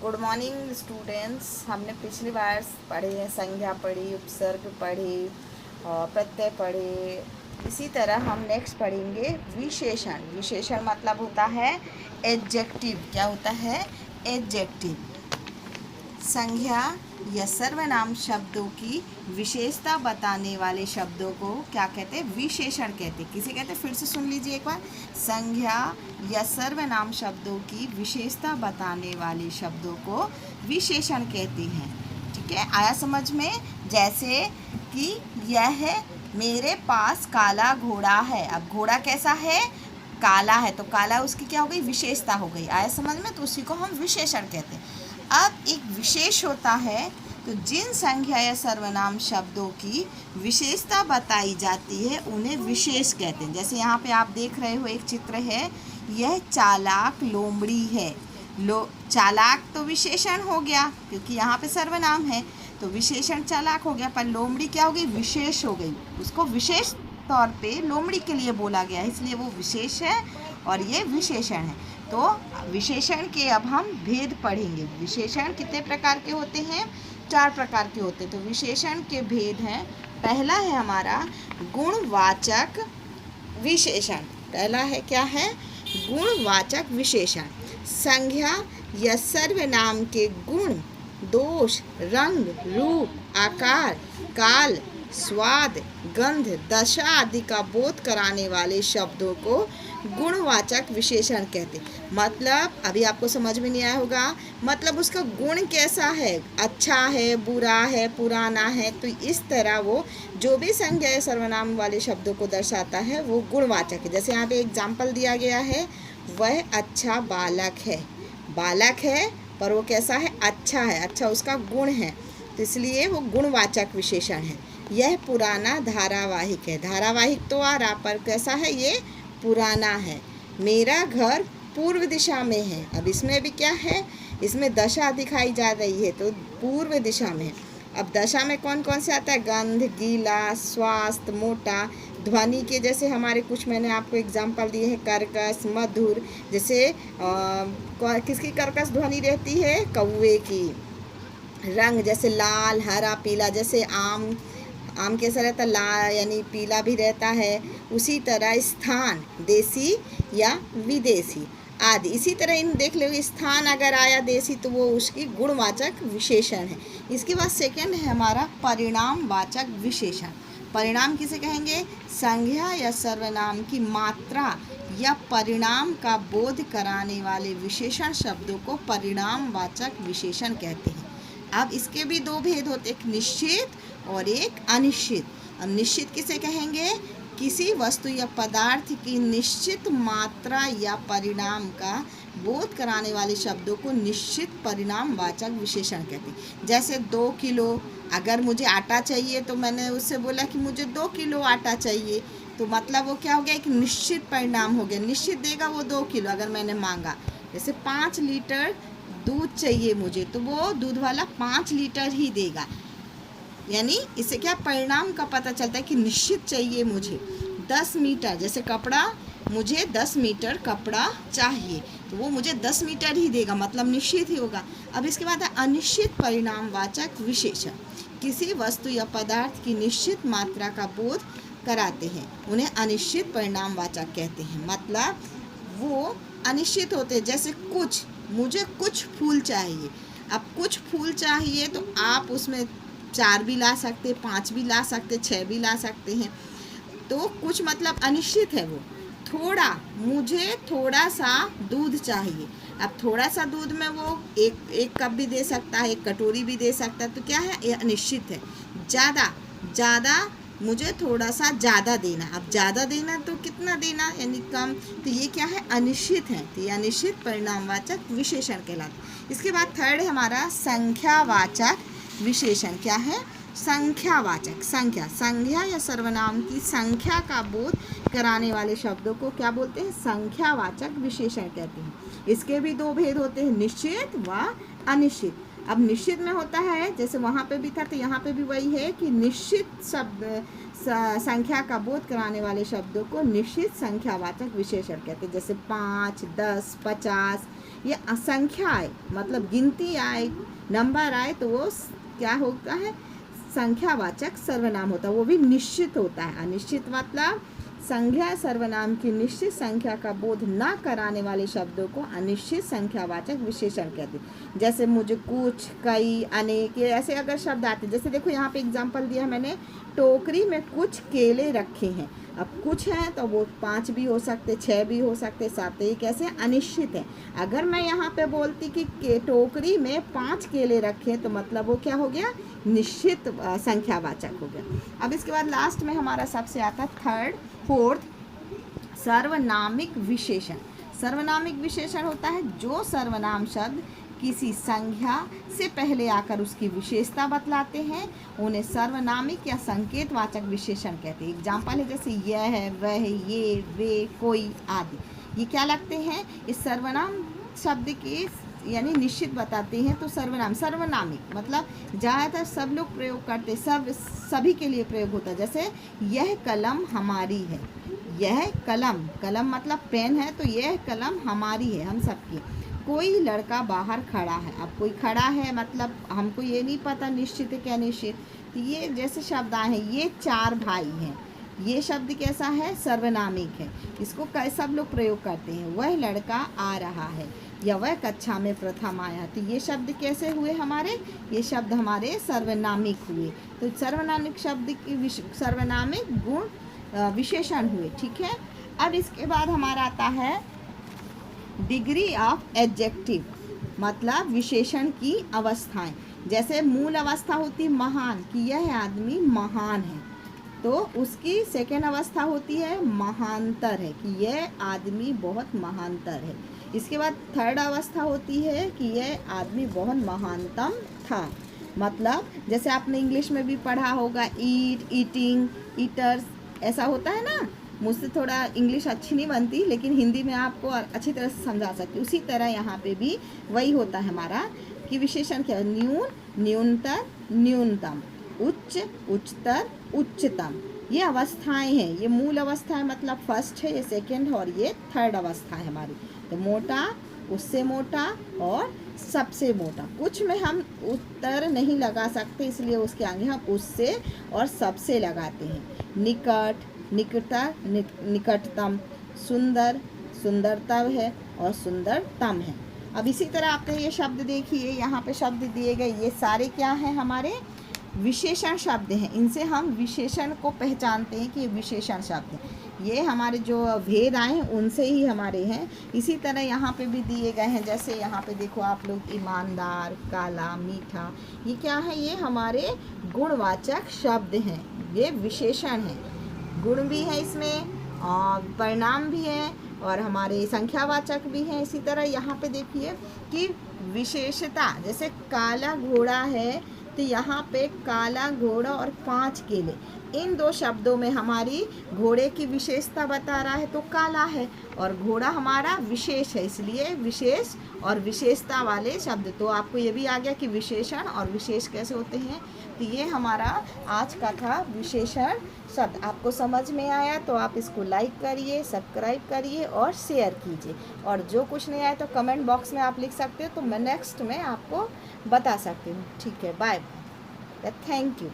Good morning students. हमने पिछली बार पढ़े हैं, संज्ञा पढ़ी, उपसर्ग पढ़े और प्रत्यय पढ़े। इसी तरह हम नेक्स्ट पढ़ेंगे विशेषण। विशेषण मतलब होता है एडजेक्टिव। क्या होता है? एडजेक्टिव। संज्ञा या सर्वनाम शब्दों की विशेषता बताने वाले शब्दों को क्या कहते हैं? विशेषण कहते हैं। किसे कहते हैं? फिर से सुन लीजिए एक बार। संज्ञा या सर्वनाम शब्दों की विशेषता बताने वाले शब्दों को विशेषण कहते हैं। ठीक है, आया समझ में? जैसे कि यह मेरे पास काला घोड़ा है। अब घोड़ा कैसा है? काला है, तो काला उसकी क्या हो गई? विशेषता हो गई। आया समझ में? तो उसी को हम विशेषण कहते हैं। अब एक विशेष होता है, तो जिन संज्ञा या सर्वनाम शब्दों की विशेषता बताई जाती है उन्हें विशेष कहते हैं। जैसे यहाँ पे आप देख रहे हो एक चित्र है, यह चालाक लोमड़ी है। चालाक तो विशेषण हो गया क्योंकि यहाँ पे सर्वनाम है, तो विशेषण चालाक हो गया, पर लोमड़ी क्या हो गई? विशेष हो गई। उसको विशेष तौर पे लोमड़ी के लिए बोला गया है, इसलिए वो विशेष है और ये विशेषण है। तो विशेषण के अब हम भेद पढ़ेंगे। विशेषण कितने प्रकार के होते हैं? 4 प्रकार के होते हैं। तो विशेषण के भेद हैं। पहला है हमारा गुणवाचक विशेषण। पहला है क्या है? गुणवाचक विशेषण। संज्ञा या सर्वनाम के गुण, दोष, रंग, रूप, आकार, काल, स्वाद, गंध, दशा आदि का बोध कराने वाले शब्दों को गुणवाचक विशेषण कहते हैं। मतलब अभी आपको समझ में नहीं आया होगा, मतलब उसका गुण कैसा है? अच्छा है, बुरा है, पुराना है। तो इस तरह वो जो भी संज्ञा या सर्वनाम वाले शब्दों को दर्शाता है वो गुणवाचक है। जैसे यहाँ पे एग्जाम्पल दिया गया है, वह अच्छा बालक है। बालक है पर वो कैसा है? अच्छा है। अच्छा उसका गुण है, तो इसलिए वो गुणवाचक विशेषण है। यह पुराना धारावाहिक है। धारावाहिक तो आ रहा, पर कैसा है? ये पुराना है। मेरा घर पूर्व दिशा में है। अब इसमें भी क्या है? इसमें दशा दिखाई जा रही है, तो पूर्व दिशा में है। अब दशा में कौन कौन से आता है? गंध, गीला, स्वास्थ्य, मोटा, ध्वनि के जैसे हमारे कुछ मैंने आपको एग्जाम्पल दिए हैं, कर्कश, मधुर। जैसे किसकी कर्कश ध्वनि रहती है? कौवे की। रंग जैसे लाल, हरा, पीला। जैसे आम कैसा रहता है? लाल यानी पीला भी रहता है। उसी तरह स्थान, देसी या विदेशी आदि। इसी तरह इन देख लो, स्थान अगर आया देसी तो वो उसकी गुणवाचक विशेषण है। इसके बाद सेकंड है हमारा परिणामवाचक विशेषण। परिणाम किसे कहेंगे? संज्ञा या सर्वनाम की मात्रा या परिणाम का बोध कराने वाले विशेषण शब्दों को परिणामवाचक विशेषण कहते हैं। अब इसके भी 2 भेद होते, एक निश्चित और एक अनिश्चित। अब निश्चित किसे कहेंगे? किसी वस्तु या पदार्थ की निश्चित मात्रा या परिणाम का बोध कराने वाले शब्दों को निश्चित परिणामवाचक विशेषण कहते हैं। जैसे 2 किलो, अगर मुझे आटा चाहिए तो मैंने उससे बोला कि मुझे 2 किलो आटा चाहिए, तो मतलब वो क्या हो गया? एक निश्चित परिणाम हो गया। निश्चित देगा वो 2 किलो अगर मैंने मांगा। जैसे 5 लीटर दूध चाहिए मुझे, तो वो दूध वाला 5 लीटर ही देगा। यानी इससे क्या परिणाम का पता चलता है कि निश्चित चाहिए मुझे। 10 मीटर, जैसे कपड़ा, मुझे 10 मीटर कपड़ा चाहिए, तो वो मुझे 10 मीटर ही देगा, मतलब निश्चित ही होगा। अब इसके बाद है अनिश्चित परिणामवाचक विशेषण। किसी वस्तु या पदार्थ की निश्चित मात्रा का बोध कराते हैं, उन्हें अनिश्चित परिणामवाचक कहते हैं। मतलब वो अनिश्चित होते हैं। जैसे मुझे कुछ फूल चाहिए। अब कुछ फूल चाहिए तो आप उसमें 4 भी ला सकते, 5 भी ला सकते, 6 भी ला सकते हैं। तो कुछ मतलब अनिश्चित है वो। मुझे थोड़ा सा दूध चाहिए। अब थोड़ा सा दूध में वो एक कप भी दे सकता है, एक कटोरी भी दे सकता है, तो क्या है? ये अनिश्चित है। ज़्यादा मुझे थोड़ा सा ज़्यादा देना। अब ज़्यादा देना तो कितना देना, यानी कम। तो ये क्या है? अनिश्चित है। तो ये अनिश्चित परिणामवाचक विशेषण कहलाता है। इसके बाद थर्ड है हमारा संख्यावाचक विशेषण। क्या है? संख्यावाचक। संज्ञा या सर्वनाम की संख्या का बोध कराने वाले शब्दों को क्या बोलते हैं? संख्यावाचक विशेषण कहते हैं। इसके भी 2 भेद होते हैं, निश्चित व अनिश्चित। अब निश्चित में होता है, जैसे वहाँ पे भी था तो यहाँ पे भी वही है कि निश्चित शब्द संख्या का बोध कराने वाले शब्दों को निश्चित संख्यावाचक विशेषण कहते हैं। जैसे 5, 10, 50, ये असंख्या आए, मतलब गिनती आए, नंबर आए, तो वो क्या होता है, संख्यावाचक सर्वनाम होता है, वो भी निश्चित होता है। अनिश्चित मतलब संज्ञा सर्वनाम की निश्चित संख्या का बोध न कराने वाले शब्दों को अनिश्चित संख्यावाचक विशेषण कहते हैं। जैसे मुझे, कुछ, कई, अनेक, ये ऐसे अगर शब्द आते, जैसे देखो यहाँ पे एग्जांपल दिया मैंने, टोकरी में कुछ केले रखे हैं। अब कुछ है तो वो 5 भी हो सकते, 6 भी हो सकते, 7, ये कैसे अनिश्चित है। अगर मैं यहाँ पे बोलती कि टोकरी में 5 केले रखे, तो मतलब वो क्या हो गया, निश्चित संख्यावाचक हो गया। अब इसके बाद लास्ट में हमारा सबसे आता है थर्ड, फोर्थ, सर्वनामिक विशेषण। सर्वनामिक विशेषण होता है जो सर्वनाम शब्द किसी संज्ञा से पहले आकर उसकी विशेषता बतलाते हैं, उन्हें सर्वनामिक या संकेतवाचक विशेषण कहते हैं। एग्जाम्पल है जैसे यह है, वह है, ये, वे, कोई आदि। ये क्या लगते हैं, इस सर्वनाम शब्द के यानी निश्चित बताते हैं। तो सर्वनाम, सर्वनामिक मतलब ज़्यादातर सब लोग प्रयोग करते, सभी के लिए प्रयोग होता है। जैसे यह कलम हमारी है, यह कलम, कलम मतलब पेन है, तो यह कलम हमारी है, हम सबकी। कोई लड़का बाहर खड़ा है, अब कोई खड़ा है मतलब हमको ये नहीं पता निश्चित है क्या निश्चित, तो ये जैसे शब्द आए हैं, ये 4 भाई हैं, ये शब्द कैसा है, सर्वनामिक है, इसको सब लोग प्रयोग करते हैं। वह लड़का आ रहा है, या वह कक्षा में प्रथम आया, तो ये शब्द कैसे हुए हमारे, ये शब्द हमारे सर्वनामिक हुए। तो सर्वनामिक शब्द की सर्वनामिक गुण विशेषण हुए, ठीक है। अब इसके बाद हमारा आता है डिग्री ऑफ एडजेक्टिव, मतलब विशेषण की अवस्थाएं। जैसे मूल अवस्था होती महान, कि यह आदमी महान है, तो उसकी सेकेंड अवस्था होती है महानतर है, कि यह आदमी बहुत महानतर है। इसके बाद थर्ड अवस्था होती है कि यह आदमी बहुत महानतम था। मतलब जैसे आपने इंग्लिश में भी पढ़ा होगा, ईट, ईटिंग, ईटर्स, ऐसा होता है ना। मुझसे थोड़ा इंग्लिश अच्छी नहीं बनती, लेकिन हिंदी में आपको अच्छी तरह से समझा सकती। उसी तरह यहाँ पे भी वही होता है हमारा, कि विशेषण क्या है, न्यून, न्यूनतर, न्यूनतम, उच्च, उच्चतर, उच्चतम। ये अवस्थाएं हैं, ये मूल अवस्था है मतलब फर्स्ट है, ये सेकंड है, और ये थर्ड अवस्था है हमारी। तो मोटा, उससे मोटा, और सबसे मोटा। कुछ में हम उत्तर नहीं लगा सकते, इसलिए उसके आगे हम उससे और सबसे लगाते हैं। निकट, निकटतर, निकटतम, सुंदर, सुंदरतम है, और सुंदरतम है। अब इसी तरह आपने ये शब्द देखिए, यहाँ पे शब्द दिए गए, ये सारे क्या हैं, हमारे विशेषण शब्द हैं। इनसे हम विशेषण को पहचानते हैं कि ये विशेषण शब्द हैं। ये हमारे जो भेद आए हैं उनसे ही हमारे हैं। इसी तरह यहाँ पे भी दिए गए हैं, जैसे यहाँ पे देखो आप लोग, ईमानदार, काला, मीठा, ये क्या है, ये हमारे गुणवाचक शब्द हैं, ये विशेषण हैं। गुण भी है इसमें, और परिणाम भी है, और हमारे संख्यावाचक भी हैं। इसी तरह यहाँ पे देखिए कि विशेषता, जैसे काला घोड़ा है, तो यहाँ पे काला घोड़ा और 5 केले, इन 2 शब्दों में हमारी घोड़े की विशेषता बता रहा है तो काला है, और घोड़ा हमारा विशेष है, इसलिए विशेष और विशेषता वाले शब्द। तो आपको ये भी आ गया कि विशेषण और विशेष कैसे होते हैं। तो ये हमारा आज का था विशेषण शब्द। आपको समझ में आया तो आप इसको लाइक करिए, सब्सक्राइब करिए और शेयर कीजिए, और जो कुछ नहीं आया तो कमेंट बॉक्स में आप लिख सकते हो, तो मैं नेक्स्ट में आपको बता सकती हूँ। ठीक है, बाय बाय, थैंक यू।